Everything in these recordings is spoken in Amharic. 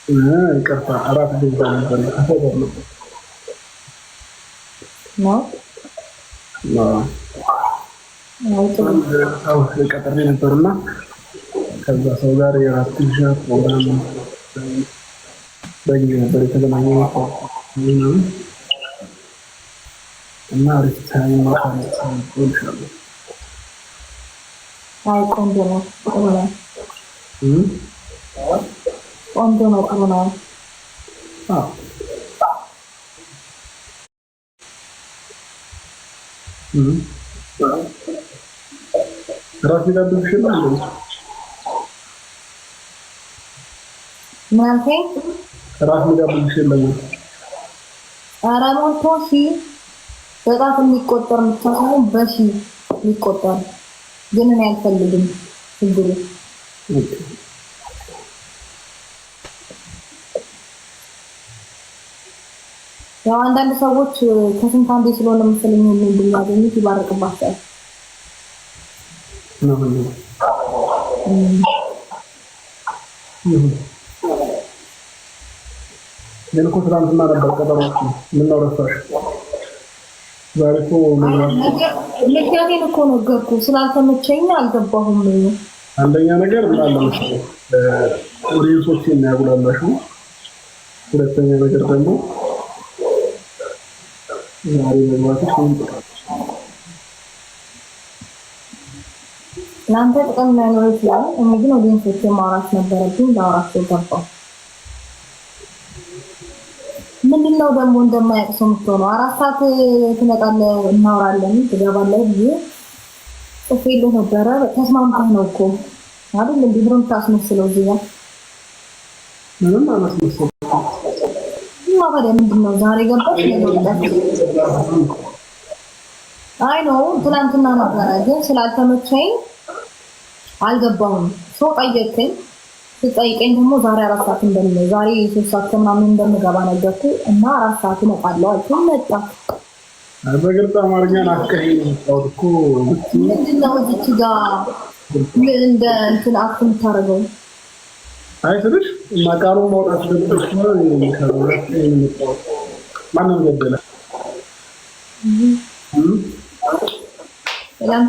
ይቅርታ አራት ገዛ ነበር ነው ሰው ቀጠሬ ነበርና ከዛ ሰው ጋር የራት ትንሻት ፕሮግራም በጊዜ ነበር የተገናኘው እና አሪፍ ታይም ማሳለፍ እንችላለን። አይ ቆንጆ ነው ቆንጆ ነው ጥሩ ነው። ራስ ይጋብዝሽ ነው ማለት ራስ ይጋብዝሽ ነው አራሞቶ ሺ በጣም የሚቆጠር ምታሳው በሺ የሚቆጠር ግን እኔ አልፈልግም ችግሩ ያው አንዳንድ ሰዎች ከስንት አንዴ ስለሆነ መሰለኝ እንደሚያገኙት ይባርክባቸዋል ነው ግን እኮ ትናንትና ነበር ቀጠሯችን። ምን ነው ረሳሽ? ዛሬ እኮ ለኪያቴን እኮ ነገርኩህ ስላልተመቸኝ አልገባሁም። አንደኛ ነገር ምን አለ መሰለኝ ኦዲየንሶችን ያጉላላሽ። ሁለተኛ ነገር ደግሞ ዛሬ መግባትሽ ምን ጥቅም ለአንተ ጥቅም ላይኖር ይችላል። እኔ ግን ኦዲየንሶችን ማውራት ነበረብኝ፣ ላወራቸው ገባሁ። ምንድነው ደግሞ እንደማያውቅ ሰው የምትሆነው? 4 ሰዓት ትመጣለህ እናወራለን ትገባለህ ብዬ ጽፌልህ ነበረ። ተስማምተህ ነው እኮ አይደል? እንዴ ብሩን ታስመስለው እዚህ ጋር ምንም አላስመስልም። ታዲያ ምንድነው ዛሬ ገባሽ ነው? አይ ነው ትናንትና ነበረ ግን ስላልተመቸኝ አልገባሁም። ሰው ጠየቀኝ። ስጠይቀኝ ደግሞ ዛሬ 4 ሰዓት እንደምን ዛሬ 3 ሰዓት ምናምን እንደምገባ ነገርኩ እና 4 ሰዓት እመጣለሁ አልኩኝ። መጣ። በግልጽ አማርኛ ናፍቀኝ ነው እኮ ምንድነው እዚህ ጋር ምን እንደ እንትን አክም ታረገው? አይ ስልሽ ማቃሩ ማውጣት ደብሽ ነው ከሁለት የሚመጣው ማንም ገደለ ሰላም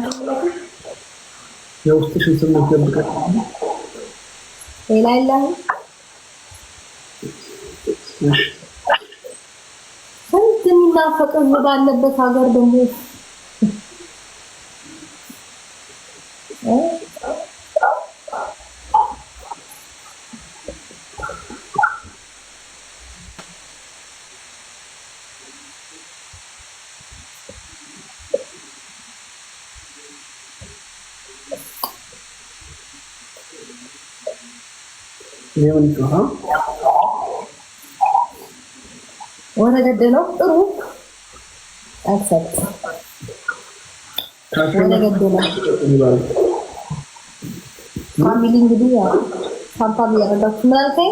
የውስጥሽን ስሜት ደብቀሽ ሌላ የለም። ስንት የሚናፈቅ ህዝብ ባለበት ሀገር ደግሞ የምን ጮሃ ወደ ገደለው ጥሩ አክሰፕት ወደ ገደለው ፋሚሊ እንግዲህ ታምፓ ያረጋችሁ ማለት ነው።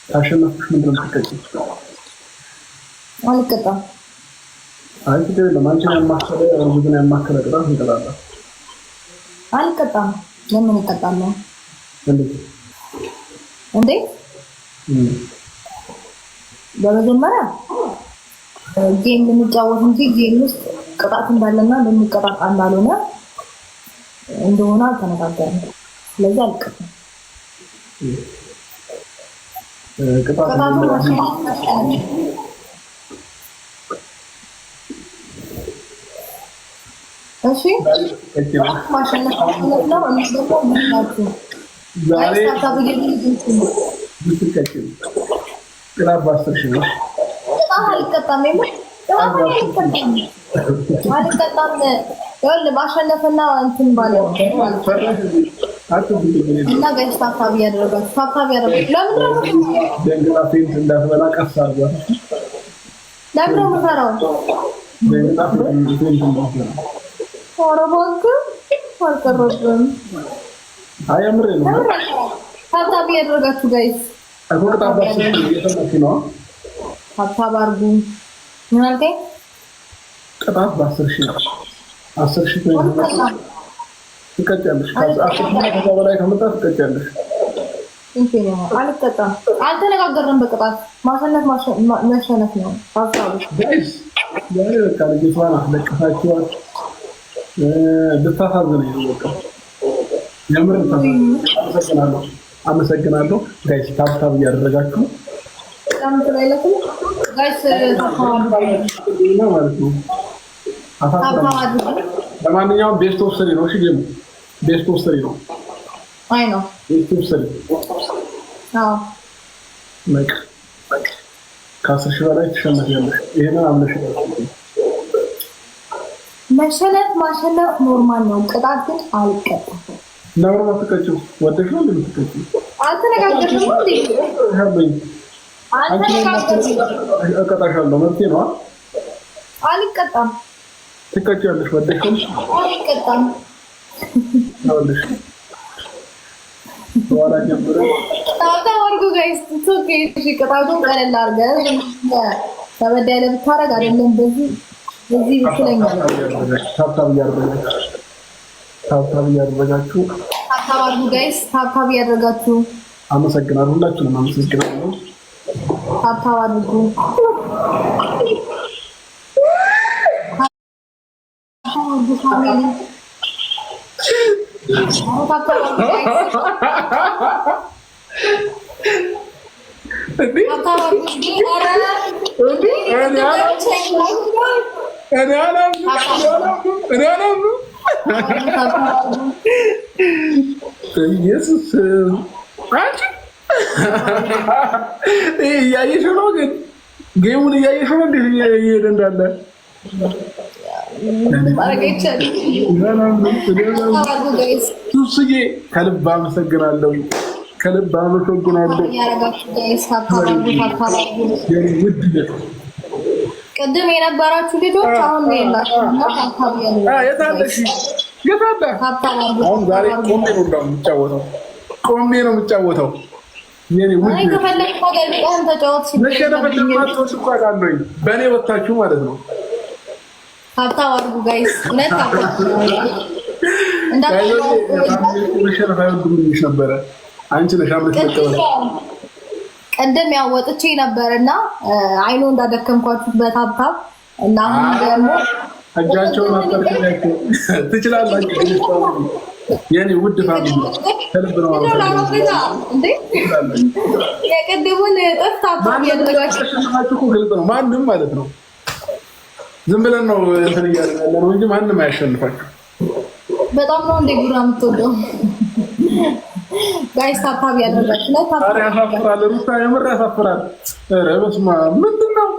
ታሸነፍሽ ምንድን ነው የምትቀጭው? አልቀጣም። አይ ትግል ለማንቺን ያማከለ ሩዝን ያማከለ ቅጣት እንጠላለን። አልቀጣም። ለምን እቀጣለሁ? እንዴ በመጀመሪያ ጌም ልንጫወት እንጂ ጌም ውስጥ ቅጣት እንዳለና ልንቀጣጣ እንዳልሆነ እንደሆነ አልተነጋገርንም። ስለዚህ አልቀጣም። ቅጣቱ እሺ ማሸነፍ ነው እንደው ምናችሁ ዛሬ ብትቀጭም ክላብ ባስተሽ ነው አልቀጣም። አልቀጣም ይኸውልህ ማሸነፍና እንትን ባለው እና ጋይስ ታብታብ ያደረጋችሁ ታብታብ ያደረጋችሁ ለምን ነው ደንግጣፊን እንዳትበላ ቀስ አድርጓት። ለምን ነው የምፈራው? ደንግጣፊን እንዳትበላ ኧረ እባክህ አልቀረብም። አያምር ነው ታብታብ ያደረጋችሁ ጋይስ አቆጣጣባችሁ እየተመኩ ነው። ታብታብ አድርጉ። ምን አልከኝ? ቅጣት በ10,000 ትቀጫለሽ። ከዛ በላይ ከመጣ ትቀጫለሽ። አልቀጣም። አልተነጋገርንም በቅጣት ማሸነፍ መሸነፍ ነው ሀሳቡ። ዛሬ በቃ ልጅቷን አስለቅሳችኋት ብታሳዝነኝ ነው በቃ የምር አመሰግናለሁ። ጋይስ ታብታብ እያደረጋችሁ ጋይስ ማለት ነው። ለማንኛውም ቤስት ኦፍ ስሪ ነው። እሺ ጌሙ ቤስት ኦፍ ስሪ ነው። አይ ነው ቤስት ኦፍ ስሪ። አዎ በቃ ከ10 ሺህ በላይ ትሸነፊያለሽ። ይሄንን አምነሽ መሸነፍ ማሸነፍ ኖርማል ነው። ቅጣት ግን አልቀጣም። ኖርማል ትቀጭው ወደሽ ነው እንደምትቀጭው አልተነጋገርንም እንዴ? እቀጣሻለሁ መብቴ ነው። አልቀጣም። ትቀጭያለሽ ወደሽ ነው። አልቀጣም። አውልሽ ወራ ጀምረ ታውቃለህ ጋይስ ቱክ ቅጣቱን ቀለል አድርገህ ከበድ ያለ ብታረግ አይደለም በዚህ ብትለኛል። ታብታብ እያደረጋችሁ ታብታብ አድርጉ ጋይስ፣ ታብታብ እያደረጋችሁ አመሰግናለሁ። ሁላችሁንም አመሰግናለሁ። ታብታብ አድርጉ። ኢየሱስ እያየሽ ነው ግን ጌሙን እያየሽ ነው እንዴት እየሄደ እንዳለ ሱስዬ ከልብ አመሰግናለሁ። ከልብ አመሰግናለሁ። ቅድም የነበራችሁ ልጆች አሁን የላችሁ። አሁን ዛሬ ቆሜ ነው የምጫወተው። ቆሜ ነው የምጫወተው። በእኔ ወታችሁ ማለት ነው። ሀብታም አድርጉ ጋይስ። መሸነፍ አይወዱልሽ ነበረ። አንቺ ነሽ ቀደም ያው ወጥቼ ነበርና አይኑ እንዳደከምኳችሁ በታብታብ እና አሁን ደግሞ እጃቸውን አጠርቅላችሁ ትችላላችሁ። የኔ ውድ ፋሚሊ ከልብ ነው እንዴ የቀደሙን ጠፍታብታብ ያደረጋችሁ ግልጽ ነው። ማንም ማለት ነው ዝም ብለን ነው እንትን እያልን ያለ ነው እንጂ ማንም አያሸንፋችሁ። በጣም ነው እንደ ጉራ የምትወደው ጋይስ። ታብታብ ያደረጋችሁ ነው። ታዲያ ያሳፍራል። ሩታ የምር ያሳፍራል። ኧረ በስመ አብ ምንድነው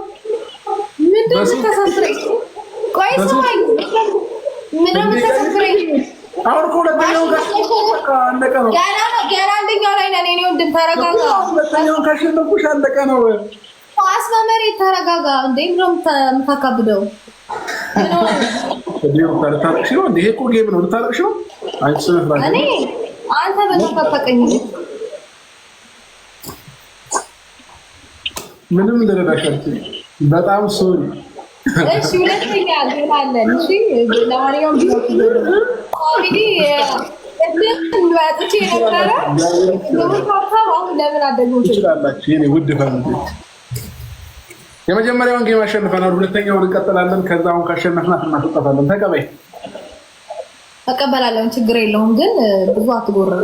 ተሳፍረኝ? ቆይ ሰማኝ ምንም ተሳፍረኝ። አሁን ከሁለተኛው ጋር አለቀ ነው። ገና አንደኛው ላይ ነን። እኔ ወንድም ተረጋጋ። ሁለተኛውን ካሸነፍኩሽ አለቀ ነው። አስመመሪ ተረጋጋ። እንዴ ነው የምታካብደው? ልታለቅሽ ነው? ይሄ እኮ ጌም ነው። ልታለቅሽ ነው? አንቺ ስለፍራሽ እኔ አንተ በተፈቀኝ ምንም እንደረዳሻት በጣም ሶሪ። እሺ ሁለተኛ ግን አለን። እሺ ለማንኛውም ኮሚዲ ወጥቼ ነበረ። ለምን አደጉ ትችላላችሁ የኔ ውድ ፋሚሊዎች። የመጀመሪያውን ጌም አሸንፈናል። ሁለተኛውን እንቀጥላለን። ከዛ አሁን ካሸነፍናት እናስወጣታለን። ተቀበይ። ተቀበላለሁ፣ ችግር የለውም። ግን ብዙ አትጎረሩ።